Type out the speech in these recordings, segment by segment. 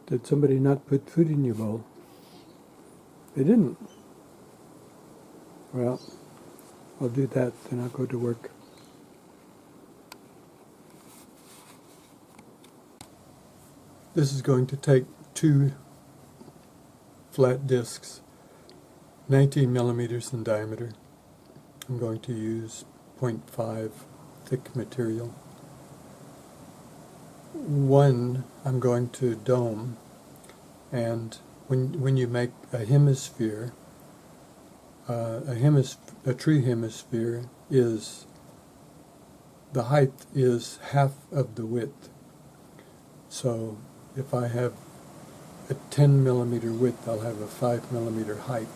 Did somebody not put food in your bowl? They didn't. Well, I'll do that, then I'll go to work. This is going to take 2 flat discs, 19 millimeters in diameter. I'm going to use 0.5 thick material. One I'm going to dome, and when you make a hemisphere, a true hemisphere is, the height is half of the width. So if I have a 10 millimeter width, I'll have a 5 millimeter height.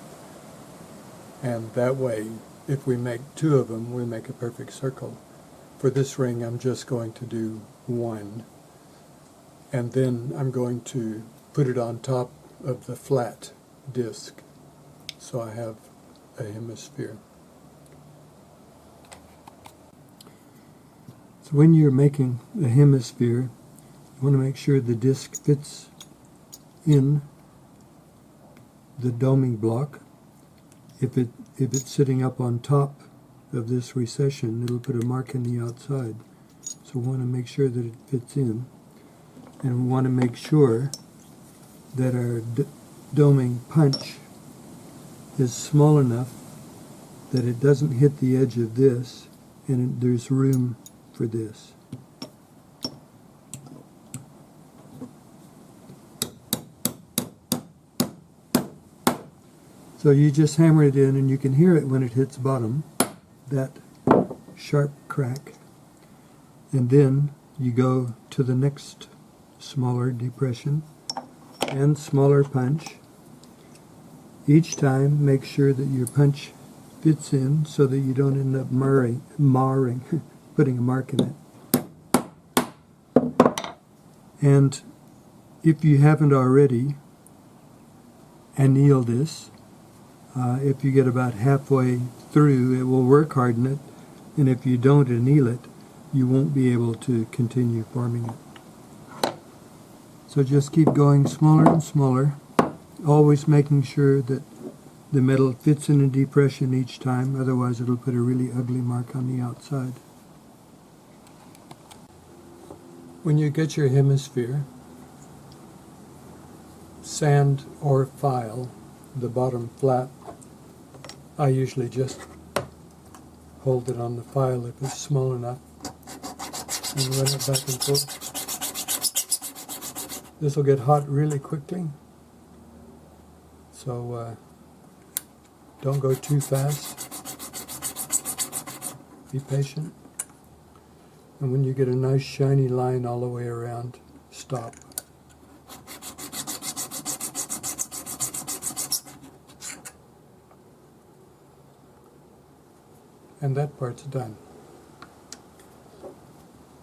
And that way, if we make 2 of them, we make a perfect circle. For this ring, I'm just going to do 1. And then I'm going to put it on top of the flat disc. So I have a hemisphere. So when you're making a hemisphere, you want to make sure the disc fits in the doming block. If it's sitting up on top of this recession, it'll put a mark in the outside. So we want to make sure that it fits in. And we want to make sure that our doming punch is small enough that it doesn't hit the edge of this, and there's room for this. So you just hammer it in, and you can hear it when it hits bottom, that sharp crack. And then you go to the next smaller depression and smaller punch. Each time make sure that your punch fits in so that you don't end up marring, putting a mark in it. And if you haven't already, anneal this. If you get about halfway through, it will work harden it, and if you don't anneal it, you won't be able to continue forming it. So just keep going smaller and smaller, always making sure that the metal fits in a depression each time, otherwise it'll put a really ugly mark on the outside. When you get your hemisphere, sand or file the bottom flat. I usually just hold it on the file if it's small enough and run it back and forth. This will get hot really quickly, so don't go too fast. Be patient. And when you get a nice shiny line all the way around, stop. And that part's done.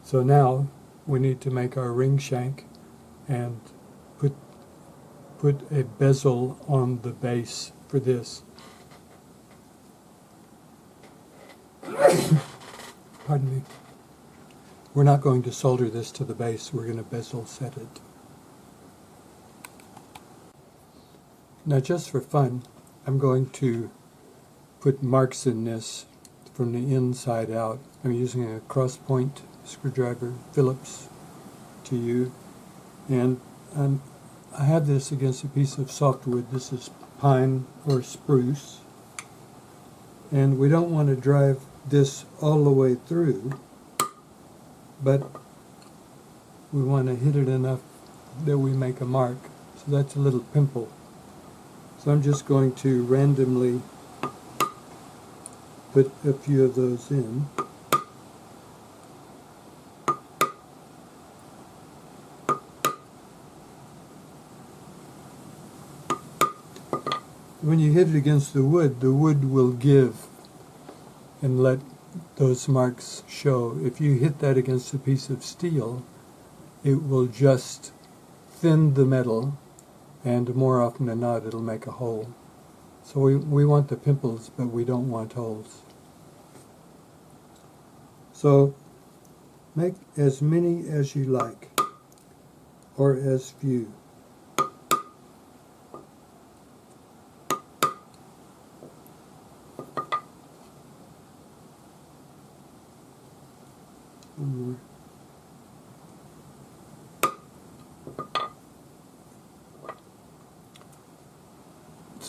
So now we need to make our ring shank and put a bezel on the base for this. Pardon me. We're not going to solder this to the base, we're going to bezel set it. Now just for fun, I'm going to put marks in this from the inside out. I'm using a cross point screwdriver, Phillips to you, and I have this against a piece of softwood. This is pine or spruce, and we don't want to drive this all the way through, but we want to hit it enough that we make a mark. So that's a little pimple. So I'm just going to randomly put a few of those in. When you hit it against the wood will give and let those marks show. If you hit that against a piece of steel, it will just thin the metal, and more often than not it'll make a hole. So we want the pimples, but we don't want holes. So make as many as you like, or as few.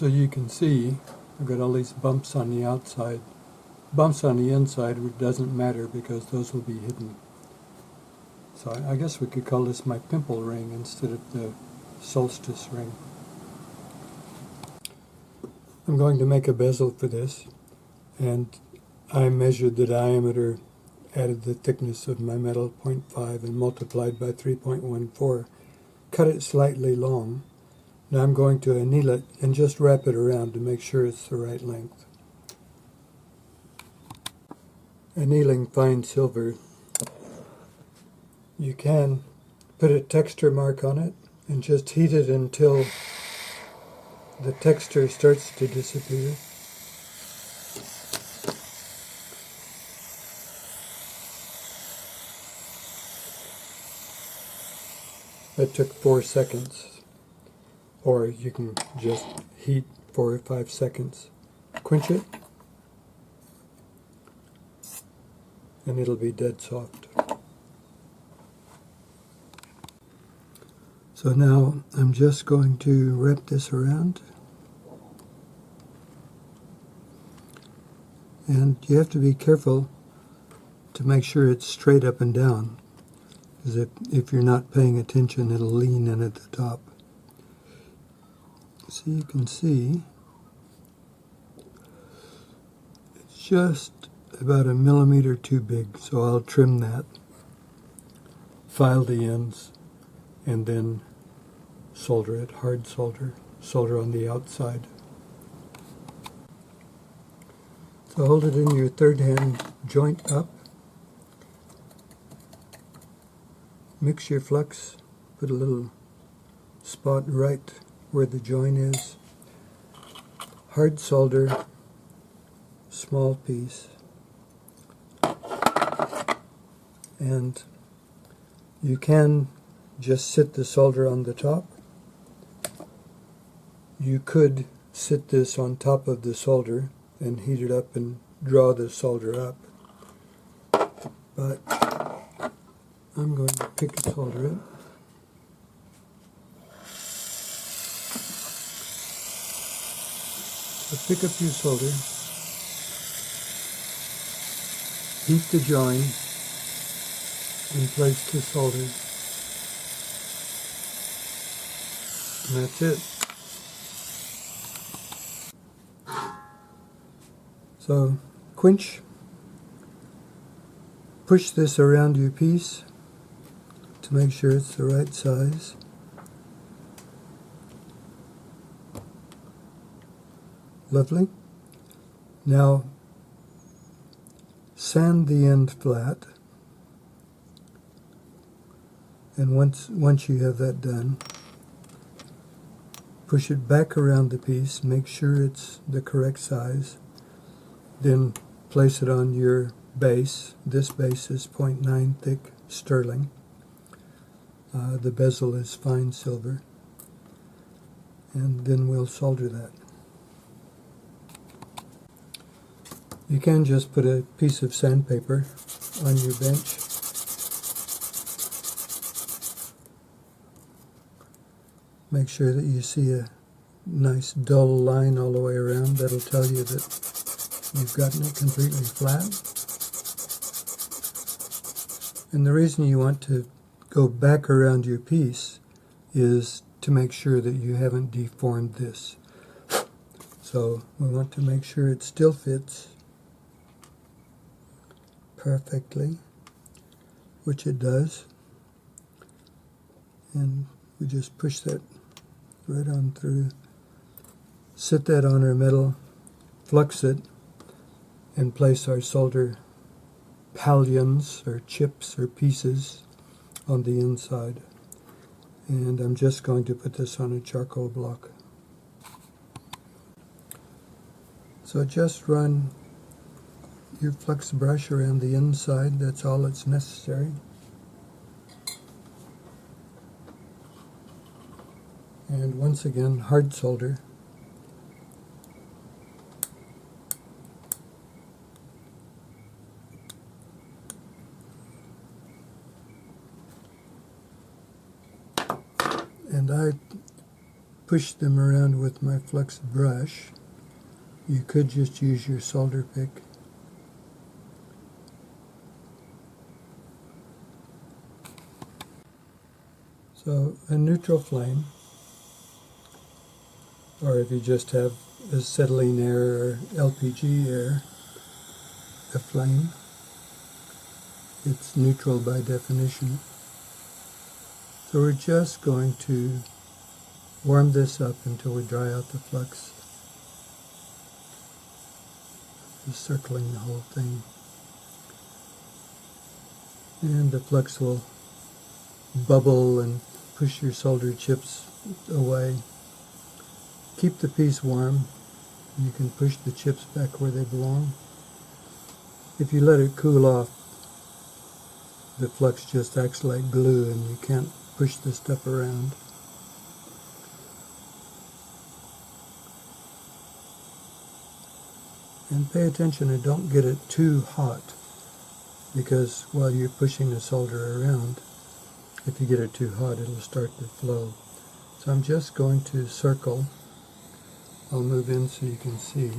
So you can see I've got all these bumps on the outside. Bumps on the inside, it doesn't matter because those will be hidden. So I guess we could call this my pimple ring instead of the solstice ring. I'm going to make a bezel for this, and I measured the diameter, added the thickness of my metal, 0.5, and multiplied by 3.14. Cut it slightly long. Now I'm going to anneal it and just wrap it around to make sure it's the right length. Annealing fine silver. You can put a texture mark on it and just heat it until the texture starts to disappear. That took 4 seconds. Or you can just heat 4 or 5 seconds. Quench it, and it'll be dead soft. So now I'm just going to wrap this around. And you have to be careful to make sure it's straight up and down, because if you're not paying attention, it'll lean in at the top. So you can see it's just about 1 millimeter too big, so I'll trim that, file the ends, and then solder it, hard solder on the outside. So hold it in your third hand joint up, mix your flux, put a little spot right where the joint is, hard solder, small piece, and you can just sit the solder on the top. You could sit this on top of the solder and heat it up and draw the solder up, but I'm going to pick a solder up. So pick up your solder, heat the join, and place the solder. And that's it. So quench, push this around your piece to make sure it's the right size. Lovely. Now sand the end flat, and once you have that done, push it back around the piece, make sure it's the correct size, then place it on your base. This base is 0.9 thick sterling. The bezel is fine silver, and then we'll solder that. You can just put a piece of sandpaper on your bench. Make sure that you see a nice dull line all the way around. That'll tell you that you've gotten it completely flat. And the reason you want to go back around your piece is to make sure that you haven't deformed this. So we want to make sure it still fits perfectly, which it does, and we just push that right on through, sit that on our metal, flux it, and place our solder pallions or chips or pieces on the inside. And I'm just going to put this on a charcoal block. So just run your flux brush around the inside, that's all that's necessary. And once again, hard solder. And I push them around with my flux brush. You could just use your solder pick. So a neutral flame, or if you just have acetylene air or LPG air, a flame, it's neutral by definition. So we're just going to warm this up until we dry out the flux. Just circling the whole thing. And the flux will bubble and push your solder chips away. Keep the piece warm. You can push the chips back where they belong. If you let it cool off, the flux just acts like glue and you can't push the stuff around. And pay attention and don't get it too hot, because while you're pushing the solder around, if you get it too hot, it'll start to flow. So I'm just going to circle. I'll move in so you can see.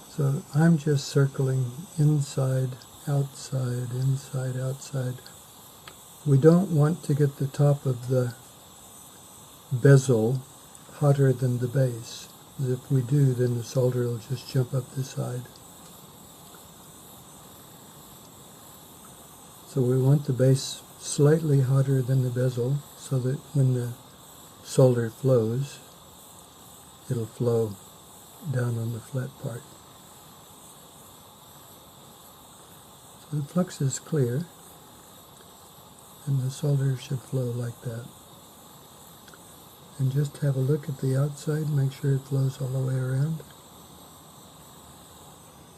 So I'm just circling inside, outside, inside, outside. We don't want to get the top of the bezel hotter than the base. If we do, then the solder will just jump up the side. So we want the base slightly hotter than the bezel so that when the solder flows, it'll flow down on the flat part. So the flux is clear and the solder should flow like that. And just have a look at the outside, make sure it flows all the way around.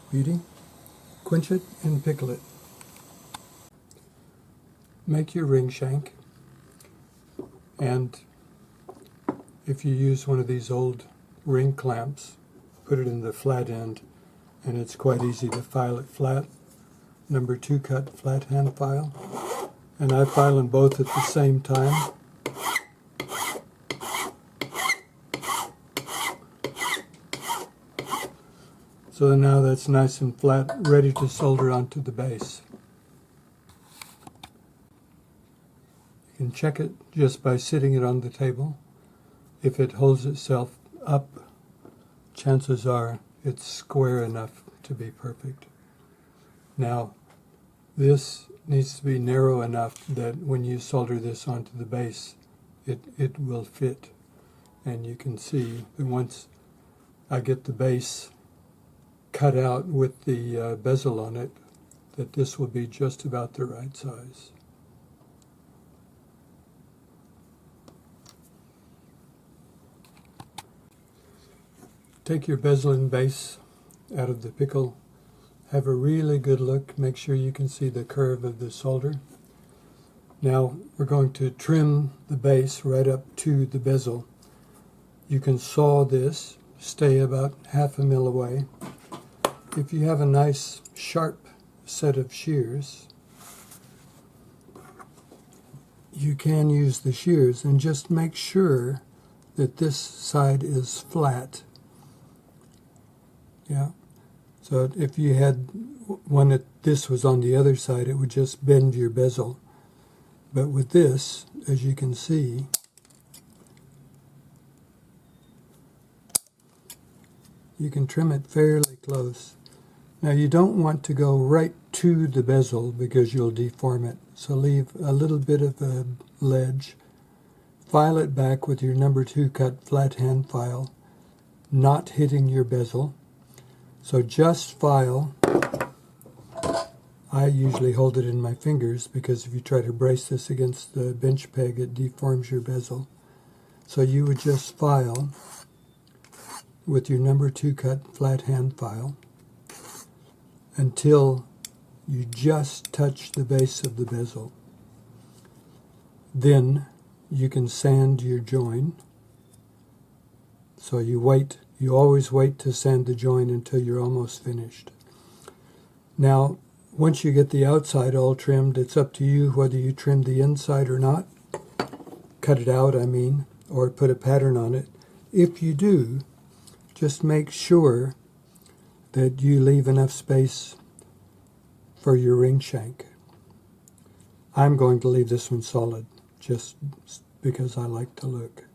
Beauty. Quench it and pickle it. Make your ring shank, and if you use one of these old ring clamps, put it in the flat end, and it's quite easy to file it flat. Number 2 cut flat hand file, and I file them both at the same time. So now that's nice and flat, ready to solder onto the base. You can check it just by sitting it on the table. If it holds itself up, chances are it's square enough to be perfect. Now, this needs to be narrow enough that when you solder this onto the base, it will fit. And you can see that once I get the base cut out with the bezel on it, that this will be just about the right size. Take your bezel and base out of the pickle. Have a really good look. Make sure you can see the curve of the solder. Now we're going to trim the base right up to the bezel. You can saw this, stay about 1/2 mil away. If you have a nice sharp set of shears, you can use the shears, and just make sure that this side is flat. Yeah. So if you had one that this was on the other side, it would just bend your bezel. But with this, as you can see, you can trim it fairly close. Now you don't want to go right to the bezel because you'll deform it. So leave a little bit of a ledge. File it back with your number 2 cut flat hand file, not hitting your bezel. So just file. I usually hold it in my fingers because if you try to brace this against the bench peg, it deforms your bezel. So you would just file with your number 2 cut flat hand file until you just touch the base of the bezel. Then you can sand your join. So you always wait to sand the join until you're almost finished. Now, once you get the outside all trimmed, it's up to you whether you trim the inside or not. Cut it out, I mean, or put a pattern on it. If you do, just make sure that you leave enough space for your ring shank. I'm going to leave this one solid, just because I like the look.